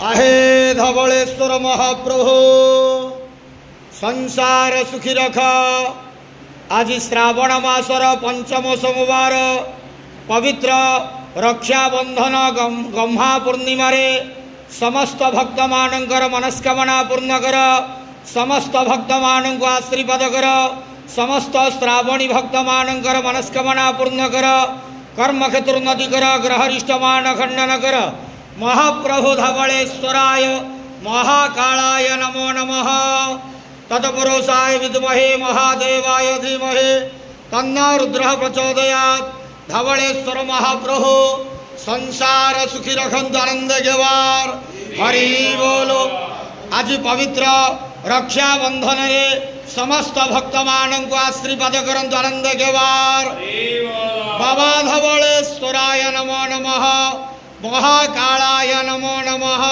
आहे धवलेश्वर महाप्रभु संसार सुखी रख। आज श्रावण मासर पंचम सोमवार पवित्र रक्षाबंधन गम्हा पूर्णिमा रे समस्त भक्त मानकर मनस्कामना पूर्ण कर। समस्त भक्त मान आशीर्वाद कर। समस्त श्रावणी भक्त मानकर मनस्कामना पूर्ण कर। कर्म क्षेत्र उन्नति कर। ग्रहरिष्ट मान खंडन कर। महाप्रभु धवलेश्वराय महाकालाय नमो नमः। तत्पुरुषाय विद्महे महादेवाय धीमहि तन्नो रुद्रः प्रचोदयात्। धवलेश्वर महाप्रभु संसार सुखी रखंतु आनंद गेवार। हरि बोलो। आज पवित्र रक्षाबंधन रे समस्त भक्त मानक आशीर्वाद करंतु आनंद गेवार। बाबा धवलेश्वराय नमो नमः। महाकालाय नमो नमः।